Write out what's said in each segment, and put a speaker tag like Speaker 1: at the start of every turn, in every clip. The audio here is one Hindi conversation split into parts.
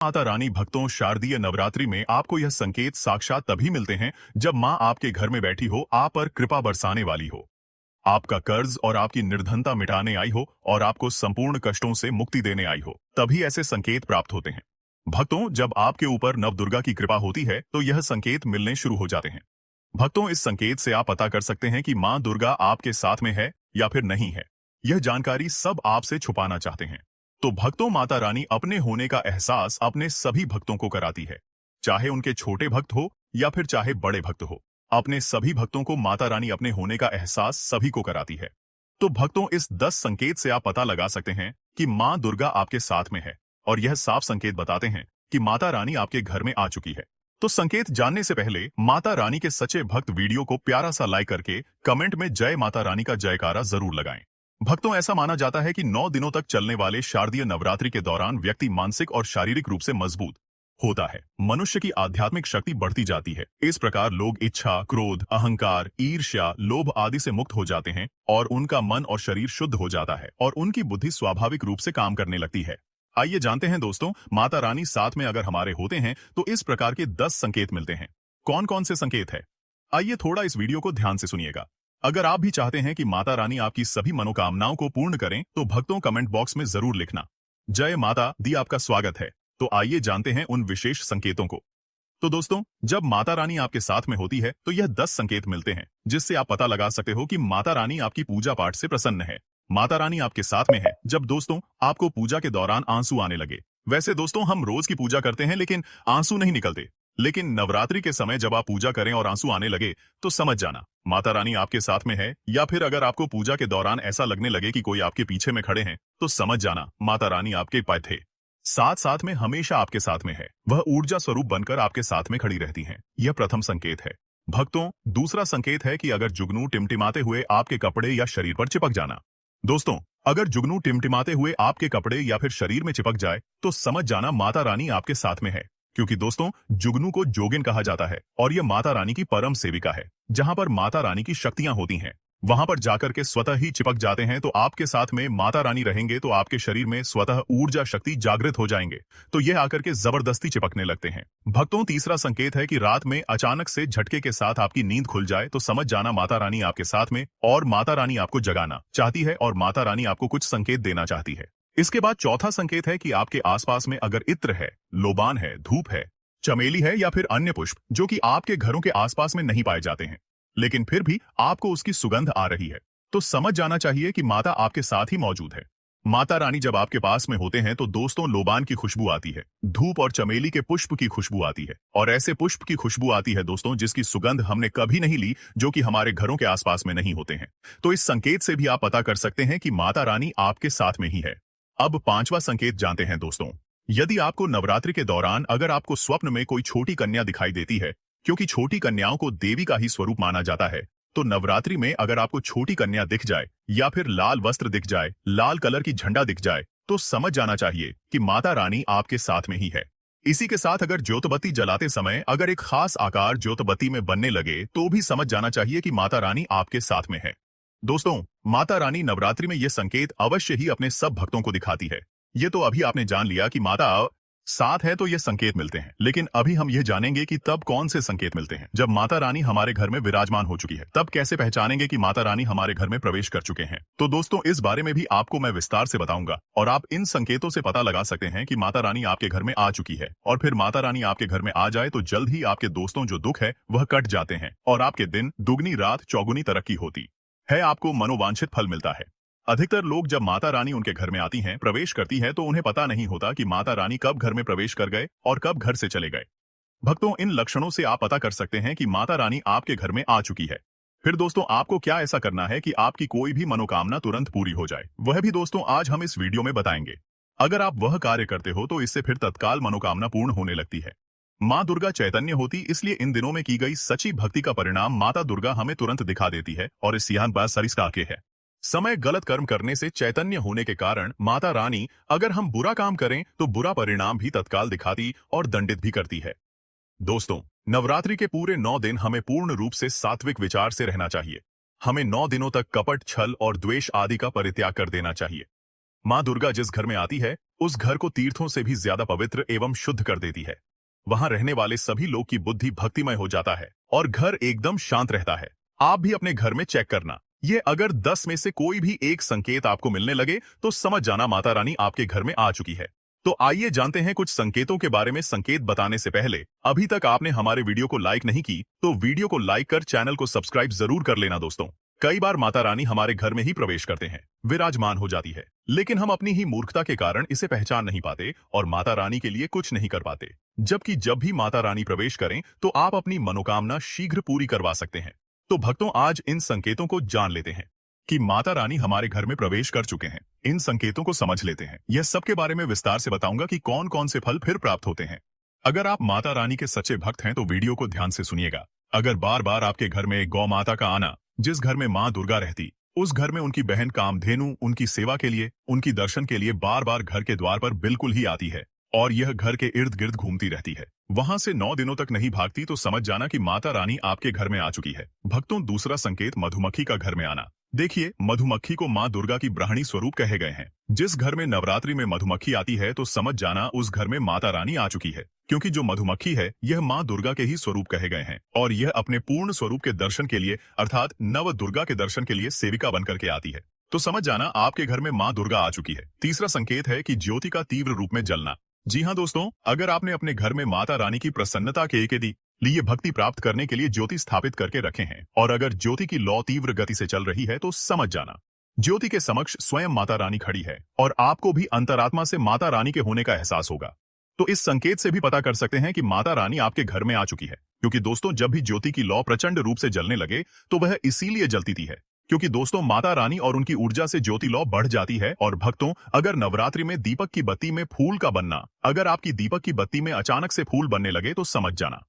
Speaker 1: माता रानी भक्तों, शारदीय नवरात्रि में आपको यह संकेत साक्षात तभी मिलते हैं जब मां आपके घर में बैठी हो, आप पर कृपा बरसाने वाली हो, आपका कर्ज और आपकी निर्धनता मिटाने आई हो और आपको संपूर्ण कष्टों से मुक्ति देने आई हो। तभी ऐसे संकेत प्राप्त होते हैं। भक्तों, जब आपके ऊपर नवदुर्गा की कृपा होती है तो यह संकेत मिलने शुरू हो जाते हैं। भक्तों, इस संकेत से आप पता कर सकते हैं कि मां दुर्गा आपके साथ में है या फिर नहीं है। यह जानकारी सब आपसे छुपाना चाहते हैं। तो भक्तों, माता रानी अपने होने का एहसास अपने सभी भक्तों को कराती है, चाहे उनके छोटे भक्त हो या फिर चाहे बड़े भक्त हो। अपने सभी भक्तों को माता रानी अपने होने का एहसास सभी को कराती है। तो भक्तों, इस 10 संकेत से आप पता लगा सकते हैं कि मां दुर्गा आपके साथ में है और यह साफ संकेत बताते हैं कि माता रानी आपके घर में आ चुकी है। तो संकेत जानने से पहले माता रानी के सच्चे भक्त वीडियो को प्यारा सा लाइक करके कमेंट में जय माता रानी का जयकारा जरूर लगाएं। भक्तों, ऐसा माना जाता है कि 9 दिनों तक चलने वाले शारदीय नवरात्रि के दौरान व्यक्ति मानसिक और शारीरिक रूप से मजबूत होता है। मनुष्य की आध्यात्मिक शक्ति बढ़ती जाती है। इस प्रकार लोग इच्छा, क्रोध, अहंकार, ईर्ष्या, लोभ आदि से मुक्त हो जाते हैं और उनका मन और शरीर शुद्ध हो जाता है और उनकी बुद्धि स्वाभाविक रूप से काम करने लगती है। आइए जानते हैं दोस्तों, माता रानी साथ में अगर हमारे होते हैं तो इस प्रकार के 10 संकेत मिलते हैं। कौन कौन से संकेत है? आइए थोड़ा इस वीडियो को ध्यान से सुनिएगा। अगर आप भी चाहते हैं कि माता रानी आपकी सभी मनोकामनाओं को पूर्ण करें तो भक्तों, कमेंट बॉक्स में जरूर लिखना। जय माता दी आपका स्वागत है। तो आइए जानते हैं उन विशेष संकेतों को। तो दोस्तों, जब माता रानी आपके साथ में होती है तो यह 10 संकेत मिलते हैं जिससे आप पता लगा सकते हो कि माता रानी आपकी पूजा पाठ से प्रसन्न है। माता रानी आपके साथ में है जब दोस्तों आपको पूजा के दौरान आंसू आने लगे। वैसे दोस्तों, हम रोज की पूजा करते हैं लेकिन आंसू नहीं निकलते, लेकिन नवरात्रि के समय जब आप पूजा करें और आंसू आने लगे तो समझ जाना माता रानी आपके साथ में है। या फिर अगर आपको पूजा के दौरान ऐसा लगने लगे कि कोई आपके पीछे में खड़े हैं तो समझ जाना माता रानी आपके पास थे, साथ साथ में हमेशा आपके साथ में है। वह ऊर्जा स्वरूप बनकर आपके साथ में खड़ी रहती हैं। यह प्रथम संकेत है। भक्तों, दूसरा संकेत है कि अगर जुगनू टिमटिमाते हुए आपके कपड़े या शरीर पर चिपक जाना। दोस्तों, अगर जुगनू टिमटिमाते हुए आपके कपड़े या फिर शरीर में चिपक जाए तो समझ जाना माता रानी आपके साथ में है। क्योंकि दोस्तों, जुगनू को जोगिन कहा जाता है और यह माता रानी की परम सेविका है। जहां पर माता रानी की शक्तियां होती हैं वहां पर जाकर के स्वतः ही चिपक जाते हैं। तो आपके साथ में माता रानी रहेंगे तो आपके शरीर में स्वतः ऊर्जा शक्ति जागृत हो जाएंगे, तो यह आकर के जबरदस्ती चिपकने लगते हैं। भक्तों, तीसरा संकेत है कि रात में अचानक से झटके के साथ आपकी नींद खुल जाए तो समझ जाना माता रानी आपके साथ में और माता रानी आपको जगाना चाहती है और माता रानी आपको कुछ संकेत देना चाहती है। इसके बाद चौथा संकेत है कि आपके आसपास में अगर इत्र है, लोबान है, धूप है, चमेली है या फिर अन्य पुष्प जो कि आपके घरों के आसपास में नहीं पाए जाते हैं लेकिन फिर भी आपको उसकी सुगंध आ रही है, तो समझ जाना चाहिए कि माता आपके साथ ही मौजूद है। माता रानी जब आपके पास में होते हैं तो दोस्तों लोबान की खुशबू आती है, धूप और चमेली के पुष्प की खुशबू आती है और ऐसे पुष्प की खुशबू आती है दोस्तों जिसकी सुगंध हमने कभी नहीं ली, जो कि हमारे घरों के आसपास में नहीं होते हैं। तो इस संकेत से भी आप पता कर सकते हैं कि माता रानी आपके साथ में ही है। अब पांचवा संकेत जानते हैं दोस्तों। यदि आपको नवरात्रि के दौरान अगर आपको स्वप्न में कोई छोटी कन्या दिखाई देती है, क्योंकि छोटी कन्याओं को देवी का ही स्वरूप माना जाता है, तो नवरात्रि में अगर आपको छोटी कन्या दिख जाए या फिर लाल वस्त्र दिख जाए, लाल कलर की झंडा दिख जाए, तो समझ जाना चाहिए कि माता रानी आपके साथ में ही है। इसी के साथ अगर ज्योतबत्ती जलाते समय अगर एक खास आकार ज्योतबत्ती में बनने लगे तो भी समझ जाना चाहिए कि माता रानी आपके साथ में है। दोस्तों, माता रानी नवरात्रि में यह संकेत अवश्य ही अपने सब भक्तों को दिखाती है। ये तो अभी आपने जान लिया कि माता साथ है तो ये संकेत मिलते हैं, लेकिन अभी हम यह जानेंगे कि तब कौन से संकेत मिलते हैं जब माता रानी हमारे घर में विराजमान हो चुकी है। तब कैसे पहचानेंगे कि माता रानी हमारे घर में प्रवेश कर चुके हैं। तो दोस्तों, इस बारे में भी आपको मैं विस्तार से बताऊंगा और आप इन संकेतों से पता लगा सकते हैं कि माता रानी आपके घर में आ चुकी है। और फिर माता रानी आपके घर में आ जाए तो जल्द ही आपके दोस्तों जो दुख है वह कट जाते हैं और आपके दिन दुगनी रात चौगुनी तरक्की होती है, आपको मनोवांछित फल मिलता है। अधिकतर लोग जब माता रानी उनके घर में आती हैं, प्रवेश करती है, तो उन्हें पता नहीं होता कि माता रानी कब घर में प्रवेश कर गए और कब घर से चले गए। भक्तों, इन लक्षणों से आप पता कर सकते हैं कि माता रानी आपके घर में आ चुकी है। फिर दोस्तों, आपको क्या ऐसा करना है कि आपकी कोई भी मनोकामना तुरंत पूरी हो जाए, वह भी दोस्तों आज हम इस वीडियो में बताएंगे। अगर आप वह कार्य करते हो तो इससे फिर तत्काल मनोकामना पूर्ण होने लगती है। माँ दुर्गा चैतन्य होती, इसलिए इन दिनों में की गई सच्ची भक्ति का परिणाम माता दुर्गा हमें तुरंत दिखा देती है और इस यहाँ बात सरिस्का के है। समय गलत कर्म करने से चैतन्य होने के कारण माता रानी अगर हम बुरा काम करें तो बुरा परिणाम भी तत्काल दिखाती और दंडित भी करती है। दोस्तों, नवरात्रि के पूरे 9 दिन हमें पूर्ण रूप से सात्विक विचार से रहना चाहिए। हमें 9 दिनों तक कपट, छल और द्वेष आदि का परित्याग कर देना चाहिए। माँ दुर्गा जिस घर में आती है उस घर को तीर्थों से भी ज्यादा पवित्र एवं शुद्ध कर देती है। वहां रहने वाले सभी लोग की बुद्धि भक्तिमय हो जाता है और घर एकदम शांत रहता है। आप भी अपने घर में चेक करना, ये अगर 10 में से कोई भी एक संकेत आपको मिलने लगे तो समझ जाना माता रानी आपके घर में आ चुकी है। तो आइए जानते हैं कुछ संकेतों के बारे में। संकेत बताने से पहले अभी तक आपने हमारे वीडियो को लाइक नहीं की तो वीडियो को लाइक कर चैनल को सब्सक्राइब जरूर कर लेना दोस्तों। कई बार माता रानी हमारे घर में ही प्रवेश करते हैं, विराजमान हो जाती है, लेकिन हम अपनी ही मूर्खता के कारण इसे पहचान नहीं पाते और माता रानी के लिए कुछ नहीं कर पाते। जबकि जब भी माता रानी प्रवेश करें तो आप अपनी मनोकामना शीघ्र पूरी करवा सकते हैं। तो भक्तों, आज इन संकेतों को जान लेते हैं कि माता रानी हमारे घर में प्रवेश कर चुके हैं। इन संकेतों को समझ लेते हैं। यह सब के बारे में विस्तार से बताऊंगा कि कौन कौन से फल फिर प्राप्त होते हैं। अगर आप माता रानी के सच्चे भक्त हैं तो वीडियो को ध्यान से सुनिएगा। अगर बार बार आपके घर में गौ माता का आना, जिस घर में माँ दुर्गा रहती उस घर में उनकी बहन कामधेनु उनकी सेवा के लिए, उनकी दर्शन के लिए बार बार घर के द्वार पर बिल्कुल ही आती है और यह घर के इर्द गिर्द घूमती रहती है, वहां से 9 दिनों तक नहीं भागती, तो समझ जाना कि माता रानी आपके घर में आ चुकी है। भक्तों, दूसरा संकेत मधुमक्खी का घर में आना। देखिए, मधुमक्खी को माँ दुर्गा की ब्राह्मणी स्वरूप कहे गए हैं। जिस घर में नवरात्रि में मधुमक्खी आती है तो समझ जाना उस घर में माता रानी आ चुकी है, क्योंकि जो मधुमक्खी है यह माँ दुर्गा के ही स्वरूप कहे गए हैं और यह अपने पूर्ण स्वरूप के दर्शन के लिए अर्थात नव दुर्गा के दर्शन के लिए सेविका बनकर के आती है। तो समझ जाना आपके घर में माँ दुर्गा आ चुकी है। तीसरा संकेत है कि ज्योति का तीव्र रूप में जलना। जी हाँ दोस्तों, अगर आपने अपने घर में माता रानी की प्रसन्नता के लिए भक्ति प्राप्त करने के लिए ज्योति स्थापित करके रखे हैं और अगर ज्योति की लौ तीव्र गति से चल रही है तो समझ जाना ज्योति के समक्ष स्वयं माता रानी खड़ी है और आपको भी अंतरात्मा से माता रानी के होने का एहसास होगा। तो इस संकेत से भी पता कर सकते हैं कि माता रानी आपके घर में आ चुकी है, क्योंकि दोस्तों जब भी ज्योति की लौ प्रचंड रूप से जलने लगे तो वह इसीलिए जलती थी है क्योंकि दोस्तों माता रानी और उनकी ऊर्जा से ज्योति लौ बढ़ जाती है। और भक्तों, अगर नवरात्रि में दीपक की बत्ती में फूल का बनना, अगर आपकी दीपक की बत्ती में अचानक से फूल बनने लगे तो समझ जाना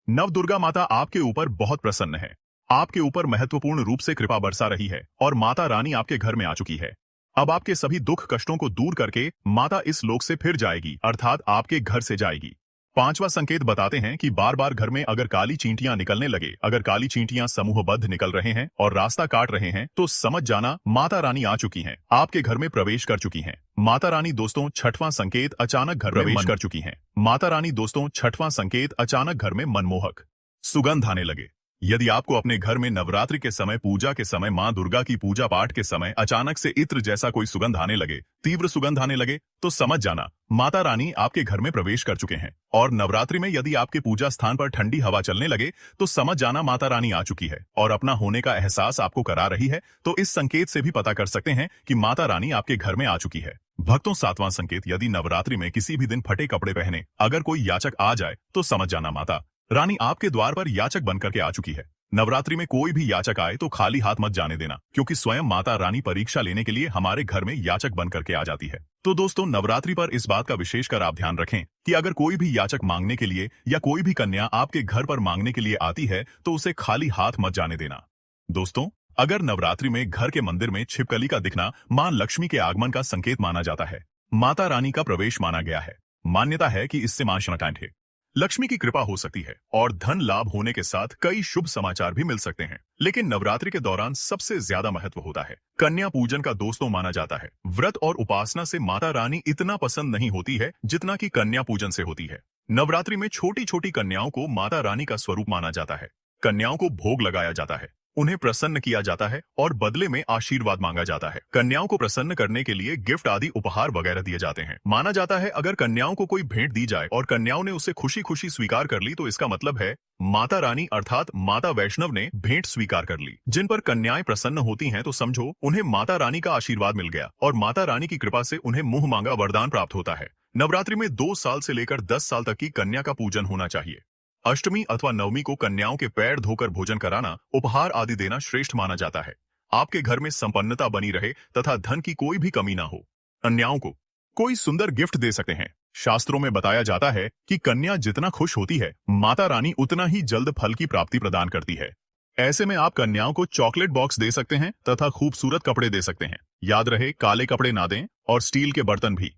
Speaker 1: नव दुर्गा माता आपके ऊपर बहुत प्रसन्न है, आपके ऊपर महत्वपूर्ण रूप से कृपा बरसा रही है और माता रानी आपके घर में आ चुकी है। अब आपके सभी दुख कष्टों को दूर करके माता इस लोक से फिर जाएगी, अर्थात आपके घर से जाएगी। पांचवा संकेत बताते हैं कि बार बार घर में अगर काली चींटियां निकलने लगे, अगर काली चींटियां समूहबद्ध निकल रहे हैं और रास्ता काट रहे हैं तो समझ जाना माता रानी आ चुकी हैं, आपके घर में प्रवेश कर चुकी हैं। माता रानी दोस्तों, छठवां संकेत अचानक घर में प्रवेश कर चुकी हैं। माता रानी दोस्तों, छठवां संकेत अचानक घर में मनमोहक सुगंध आने लगे। यदि आपको अपने घर में नवरात्रि के समय, पूजा के समय, माँ दुर्गा की पूजा पाठ के समय अचानक से इत्र जैसा कोई सुगंध आने लगे, तीव्र सुगंध आने लगे, तो समझ जाना माता रानी आपके घर में प्रवेश कर चुके हैं। और नवरात्रि में यदि आपके पूजा स्थान पर ठंडी हवा चलने लगे तो समझ जाना माता रानी आ चुकी है और अपना होने का एहसास आपको करा रही है। तो इस संकेत से भी पता कर सकते हैं कि माता रानी आपके घर में आ चुकी है। भक्तों, सातवां संकेत, यदि नवरात्रि में किसी भी दिन फटे कपड़े पहने अगर कोई याचक आ जाए तो समझ जाना माता रानी आपके द्वार पर याचक बनकर के आ चुकी है। नवरात्रि में कोई भी याचक आए तो खाली हाथ मत जाने देना, क्योंकि स्वयं माता रानी परीक्षा लेने के लिए हमारे घर में याचक बनकर के आ जाती है। तो दोस्तों, नवरात्रि पर इस बात का विशेषकर आप ध्यान रखें कि अगर कोई भी याचक मांगने के लिए या कोई भी कन्या आपके घर पर मांगने के लिए आती है तो उसे खाली हाथ मत जाने देना। दोस्तों, अगर नवरात्रि में घर के मंदिर में छिपकली का दिखना मां लक्ष्मी के आगमन का संकेत माना जाता है, माता रानी का प्रवेश माना गया है। मान्यता है कि इससे मां शांत लक्ष्मी की कृपा हो सकती है और धन लाभ होने के साथ कई शुभ समाचार भी मिल सकते हैं। लेकिन नवरात्रि के दौरान सबसे ज्यादा महत्व होता है कन्या पूजन का दोस्तों माना जाता है। व्रत और उपासना से माता रानी इतना पसंद नहीं होती है जितना कि कन्या पूजन से होती है। नवरात्रि में छोटी छोटी कन्याओं को माता रानी का स्वरूप माना जाता है। कन्याओं को भोग लगाया जाता है, उन्हें प्रसन्न किया जाता है और बदले में आशीर्वाद मांगा जाता है। कन्याओं को प्रसन्न करने के लिए गिफ्ट आदि उपहार वगैरह दिए जाते हैं। माना जाता है अगर कन्याओं को कोई भेंट दी जाए और कन्याओं ने उसे खुशी खुशी स्वीकार कर ली तो इसका मतलब है माता रानी अर्थात माता वैष्णव ने भेंट स्वीकार कर ली। जिन पर कन्याएं प्रसन्न होती हैं तो समझो उन्हें माता रानी का आशीर्वाद मिल गया और माता रानी की कृपा से उन्हें मुंह मांगा वरदान प्राप्त होता है। नवरात्रि में 2 साल से लेकर 10 साल तक की कन्या का पूजन होना चाहिए। अष्टमी अथवा नवमी को कन्याओं के पैर धोकर भोजन कराना, उपहार आदि देना श्रेष्ठ माना जाता है। आपके घर में संपन्नता बनी रहे तथा धन की कोई भी कमी ना हो। कन्याओं को कोई सुंदर गिफ्ट दे सकते हैं। शास्त्रों में बताया जाता है कि कन्या जितना खुश होती है माता रानी उतना ही जल्द फल की प्राप्ति प्रदान करती है। ऐसे में आप कन्याओं को चॉकलेट बॉक्स दे सकते हैं तथा खूबसूरत कपड़े दे सकते हैं। याद रहे, काले कपड़े ना दें और स्टील के बर्तन भी।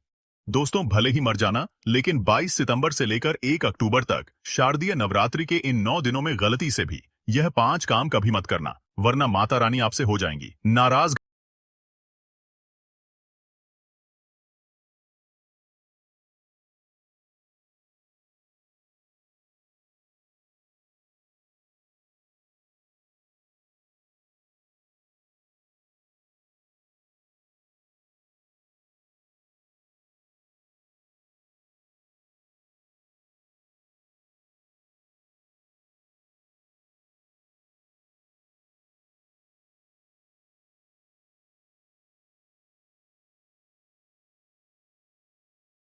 Speaker 1: दोस्तों, भले ही मर जाना, लेकिन 22 सितंबर से लेकर 1 अक्टूबर तक शारदीय नवरात्रि के इन 9 दिनों में गलती से भी यह 5 काम कभी मत करना, वरना माता रानी आपसे हो जाएंगी नाराज।